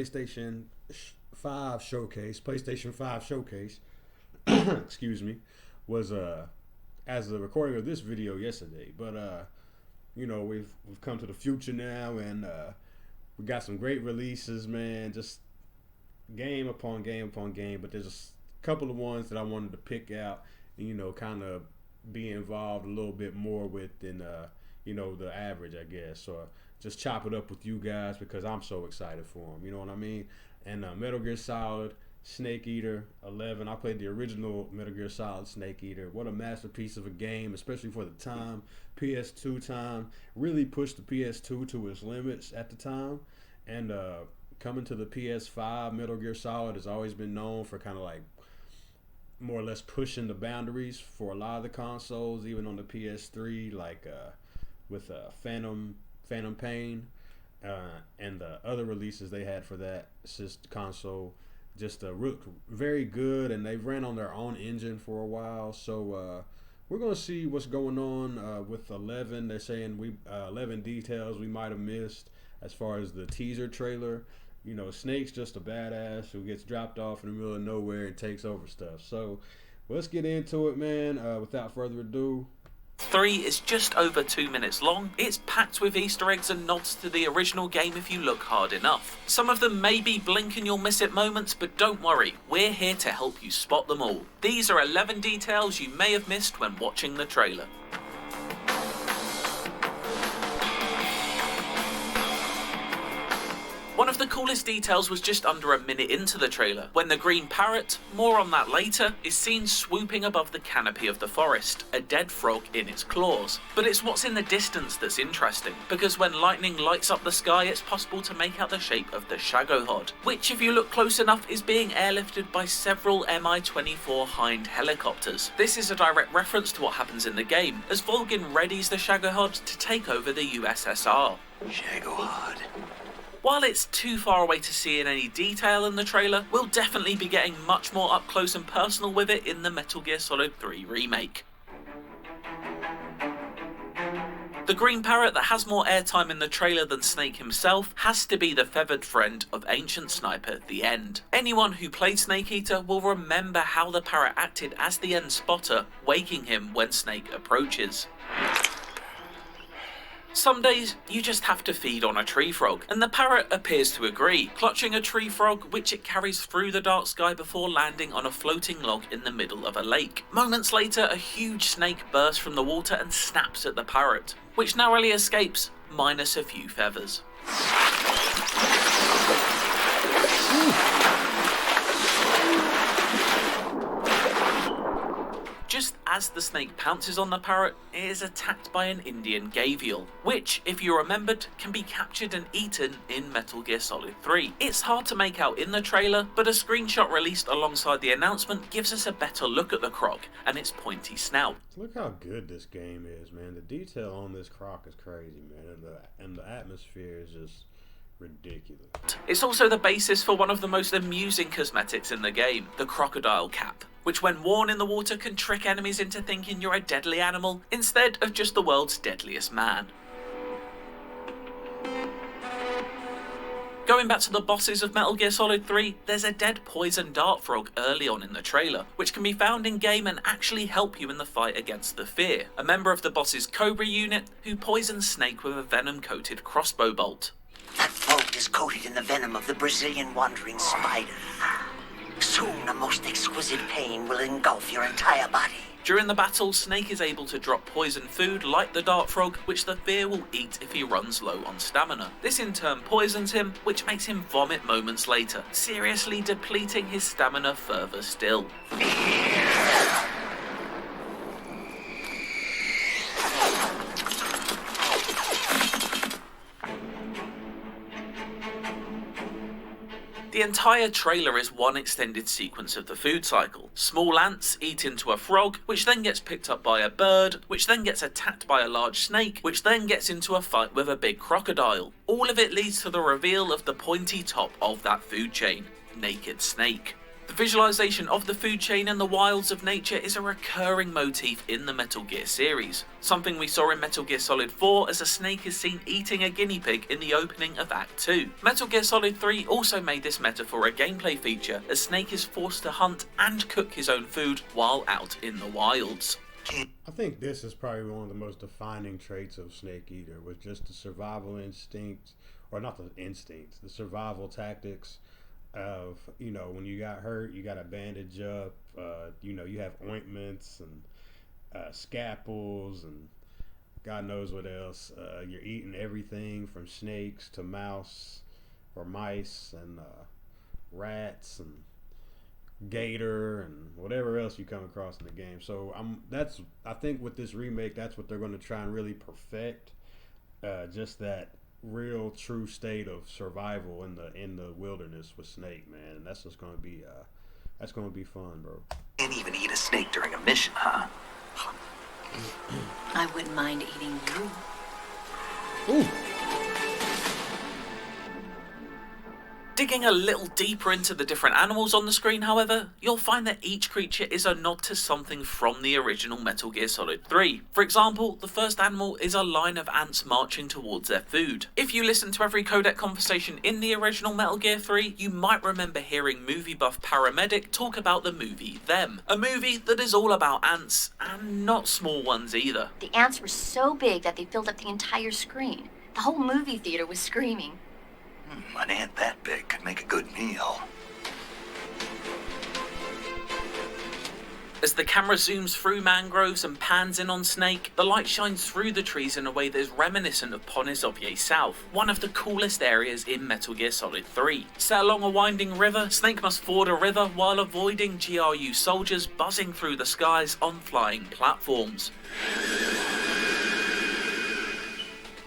PlayStation 5 showcase, excuse me, was as the recording of this video yesterday. But we've come to the future now, and we got some great releases, man. Just game upon game upon game. But there's a couple of ones that I wanted to pick out and kind of be involved a little bit more with than the average, I guess, or just chop it up with you guys because I'm so excited for them. You know what I mean? And Metal Gear Solid Snake Eater 11. I played the original Metal Gear Solid Snake Eater. What a masterpiece of a game, especially for the time. PS2 time. Really pushed the PS2 to its limits at the time. And coming to the PS5, Metal Gear Solid has always been known for kind of like more or less pushing the boundaries for a lot of the consoles, even on the PS3, like with Phantom Pain and the other releases they had for that console. Just very good, and they've ran on their own engine for a while. So we're gonna see what's going on with 11. They're saying 11 details we might have missed as far as the teaser trailer. Snake's just a badass who gets dropped off in the middle of nowhere and takes over stuff. So let's get into it, man. Without further ado. 3 is just over 2 minutes long. It's packed with Easter eggs and nods to the original game if you look hard enough. Some of them may be blink and you'll miss it moments, but don't worry, we're here to help you spot them all. These are 11 details you may have missed when watching the trailer. One of the coolest details was just under a minute into the trailer, when the green parrot, more on that later, is seen swooping above the canopy of the forest, a dead frog in its claws. But it's what's in the distance that's interesting, because when lightning lights up the sky, it's possible to make out the shape of the Shagohod, which if you look close enough is being airlifted by several Mi-24 Hind helicopters. This is a direct reference to what happens in the game, as Volgin readies the Shagohod to take over the USSR. Shagohod. While it's too far away to see in any detail in the trailer, we'll definitely be getting much more up close and personal with it in the Metal Gear Solid 3 remake. The green parrot that has more airtime in the trailer than Snake himself has to be the feathered friend of Ancient Sniper, the End. Anyone who played Snake Eater will remember how the parrot acted as the End spotter, waking him when Snake approaches. Some days, you just have to feed on a tree frog, and the parrot appears to agree, clutching a tree frog which it carries through the dark sky before landing on a floating log in the middle of a lake. Moments later, a huge snake bursts from the water and snaps at the parrot, which narrowly escapes, minus a few feathers. Just as the snake pounces on the parrot, it is attacked by an Indian gavial, which, if you remembered, can be captured and eaten in Metal Gear Solid 3. It's hard to make out in the trailer, but a screenshot released alongside the announcement gives us a better look at the croc and its pointy snout. Look how good this game is, man. The detail on this croc is crazy, man, and the atmosphere is just ridiculous. It's also the basis for one of the most amusing cosmetics in the game, the crocodile cap, which when worn in the water can trick enemies into thinking you're a deadly animal instead of just the world's deadliest man. Going back to the bosses of Metal Gear Solid 3, there's a dead poison dart frog early on in the trailer, which can be found in game and actually help you in the fight against the Fear, a member of the boss's Cobra unit who poisons Snake with a venom-coated crossbow bolt. That bolt is coated in the venom of the Brazilian wandering spider. Soon a most exquisite pain will engulf your entire body. During the battle, Snake is able to drop poison food like the dart frog, which the Fear will eat if he runs low on stamina. This in turn poisons him, which makes him vomit moments later, seriously depleting his stamina further still. The entire trailer is one extended sequence of the food cycle. Small ants eat into a frog, which then gets picked up by a bird, which then gets attacked by a large snake, which then gets into a fight with a big crocodile. All of it leads to the reveal of the pointy top of that food chain, Naked Snake. The visualization of the food chain and the wilds of nature is a recurring motif in the Metal Gear series, something we saw in Metal Gear Solid 4 as a snake is seen eating a guinea pig in the opening of Act 2. Metal Gear Solid 3 also made this metaphor a gameplay feature, as Snake is forced to hunt and cook his own food while out in the wilds. I think this is probably one of the most defining traits of Snake Eater, was just the survival instincts, or not the instincts, the survival tactics of, you know, when you got hurt, you got to bandage up, you know, you have ointments and scalpels and God knows what else. You're eating everything from snakes to mouse or mice and rats and gator and whatever else you come across in the game. So I think with this remake, that's what they're going to try and really perfect, just that real true state of survival in the wilderness with Snake, man. And that's just going to be fun, bro. Can't even eat a snake during a mission, huh? I wouldn't mind eating you. Ooh. Digging a little deeper into the different animals on the screen, however, you'll find that each creature is a nod to something from the original Metal Gear Solid 3. For example, the first animal is a line of ants marching towards their food. If you listen to every codec conversation in the original Metal Gear 3, you might remember hearing movie buff Paramedic talk about the movie Them, a movie that is all about ants, and not small ones either. The ants were so big that they filled up the entire screen. The whole movie theater was screaming. An ant that big could make a good meal. As the camera zooms through mangroves and pans in on Snake, the light shines through the trees in a way that is reminiscent of Ponizovye South, one of the coolest areas in Metal Gear Solid 3. Set along a winding river, Snake must ford a river while avoiding GRU soldiers buzzing through the skies on flying platforms.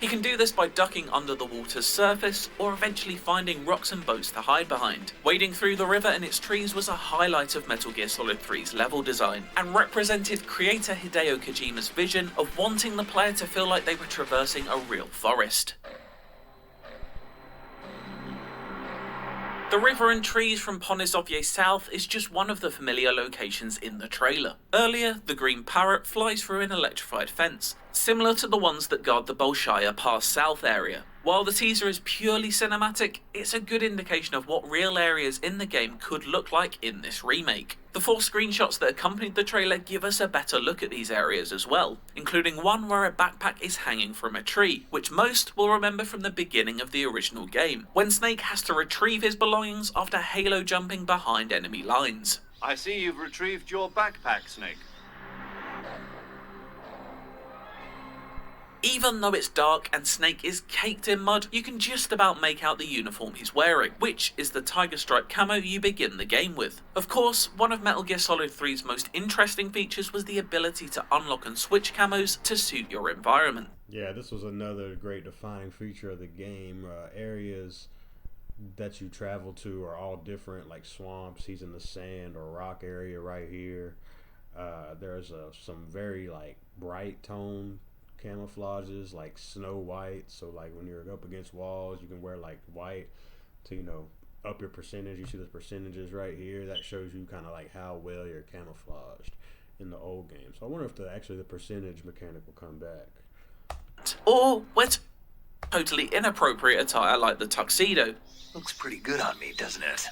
He can do this by ducking under the water's surface, or eventually finding rocks and boats to hide behind. Wading through the river and its trees was a highlight of Metal Gear Solid 3's level design, and represented creator Hideo Kojima's vision of wanting the player to feel like they were traversing a real forest. The river and trees from Ponizovye South is just one of the familiar locations in the trailer. Earlier, the green parrot flies through an electrified fence, similar to the ones that guard the Bolshaya Pass South area. While the teaser is purely cinematic, it's a good indication of what real areas in the game could look like in this remake. The 4 screenshots that accompanied the trailer give us a better look at these areas as well, including one where a backpack is hanging from a tree, which most will remember from the beginning of the original game, when Snake has to retrieve his belongings after halo jumping behind enemy lines. I see you've retrieved your backpack, Snake. Even though it's dark and Snake is caked in mud, you can just about make out the uniform he's wearing, which is the tiger stripe camo you begin the game with. Of course, one of Metal Gear Solid 3's most interesting features was the ability to unlock and switch camos to suit your environment. Yeah, this was another great defining feature of the game. Areas that you travel to are all different, like swamps. He's in the sand or rock area right here. There's some very bright tone camouflages like snow white, so like when you're up against walls you can wear white to up your percentage. You see the percentages right here, that shows you kind of how well you're camouflaged in the old game. So I wonder if the percentage mechanic will come back. Or with totally inappropriate attire like the tuxedo. Looks pretty good on me, doesn't it?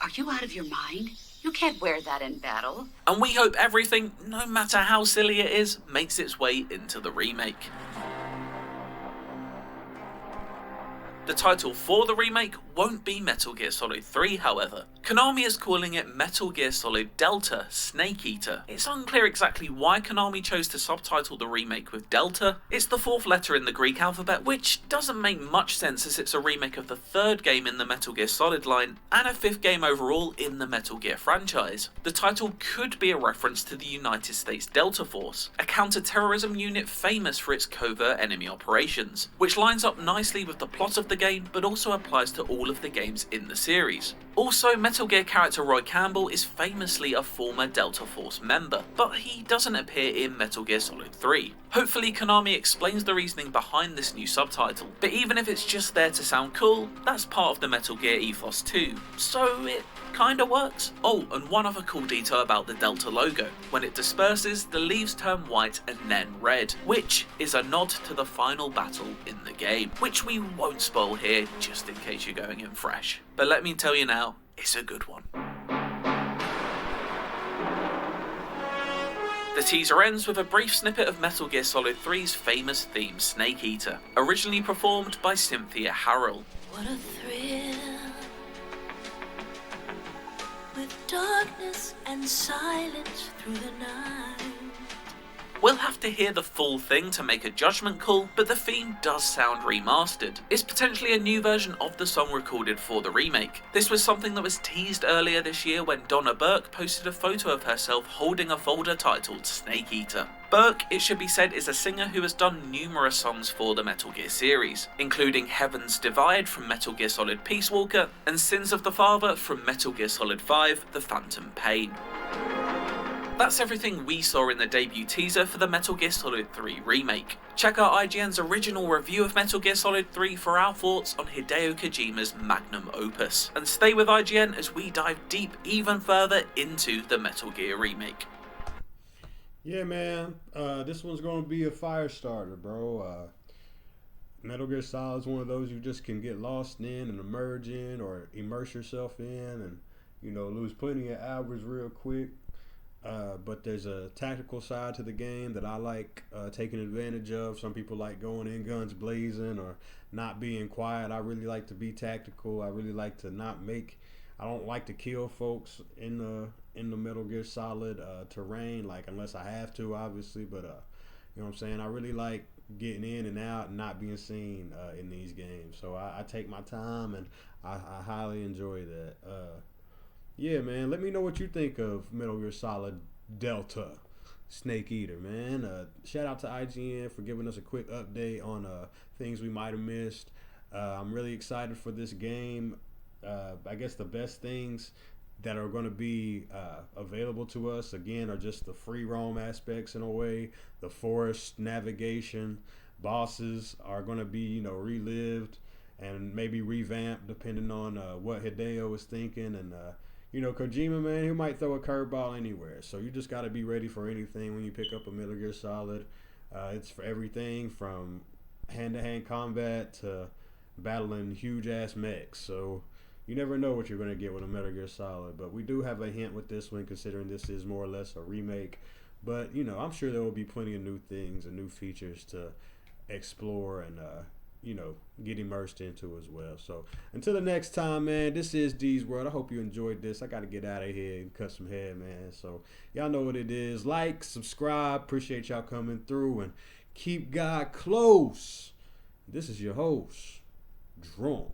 Are you out of your mind? You can't wear that in battle. And we hope everything, no matter how silly it is, makes its way into the remake. The title for the remake won't be Metal Gear Solid 3, however. Konami is calling it Metal Gear Solid Delta Snake Eater. It's unclear exactly why Konami chose to subtitle the remake with Delta. It's the 4th letter in the Greek alphabet, which doesn't make much sense as it's a remake of the 3rd game in the Metal Gear Solid line, and a 5th game overall in the Metal Gear franchise. The title could be a reference to the United States Delta Force, a counter-terrorism unit famous for its covert enemy operations, which lines up nicely with the plot of the game, but also applies to all of the games in the series. Also, Metal Gear character Roy Campbell is famously a former Delta Force member, but he doesn't appear in Metal Gear Solid 3. Hopefully Konami explains the reasoning behind this new subtitle, but even if it's just there to sound cool, that's part of the Metal Gear ethos too, so it kinda works. Oh, and one other cool detail about the Delta logo. When it disperses, the leaves turn white and then red, which is a nod to the final battle in the game, which we won't spoil here just in case you're going in fresh. But let me tell you now, it's a good one. The teaser ends with a brief snippet of Metal Gear Solid 3's famous theme, Snake Eater, originally performed by Cynthia Harrell. What a thrill, with darkness and silence through the night. We'll have to hear the full thing to make a judgment call, but the theme does sound remastered. It's potentially a new version of the song recorded for the remake. This was something that was teased earlier this year when Donna Burke posted a photo of herself holding a folder titled Snake Eater. Burke, it should be said, is a singer who has done numerous songs for the Metal Gear series, including Heaven's Divide from Metal Gear Solid Peace Walker and Sins of the Father from Metal Gear Solid 5 The Phantom Pain. That's everything we saw in the debut teaser for the Metal Gear Solid 3 remake. Check out IGN's original review of Metal Gear Solid 3 for our thoughts on Hideo Kojima's magnum opus. And stay with IGN as we dive deep even further into the Metal Gear remake. Yeah, man, this one's going to be a fire starter, bro. Metal Gear Solid is one of those you just can get lost in and emerge in or immerse yourself in and, lose plenty of hours real quick. But there's a tactical side to the game that I like taking advantage of. Some people like going in guns blazing or not being quiet. I really like to be tactical. I really like to I don't like to kill folks in the Metal Gear Solid terrain, like unless I have to, obviously. But you know what I'm saying? I really like getting in and out and not being seen in these games. So I take my time and I highly enjoy that. Yeah, man, let me know what you think of Metal Gear Solid Delta Snake Eater, man. Shout out to IGN for giving us a quick update on things we might have missed. I'm really excited for this game. I guess the best things that are going to be available to us, again, are just the free roam aspects in a way. The forest navigation, bosses are going to be, relived and maybe revamped depending on what Hideo was thinking. And Kojima, man, he might throw a curveball anywhere. So you just got to be ready for anything when you pick up a Metal Gear Solid. It's for everything from hand-to-hand combat to battling huge-ass mechs. So you never know what you're going to get with a Metal Gear Solid. But we do have a hint with this one, considering this is more or less a remake. But, I'm sure there will be plenty of new things and new features to explore and, get immersed into as well. So until the next time, man, this is D's World. I hope you enjoyed this. I got to get out of here and cut some hair, man. So y'all know what it is. Like, subscribe. Appreciate y'all coming through and keep God close. This is your host, Drone.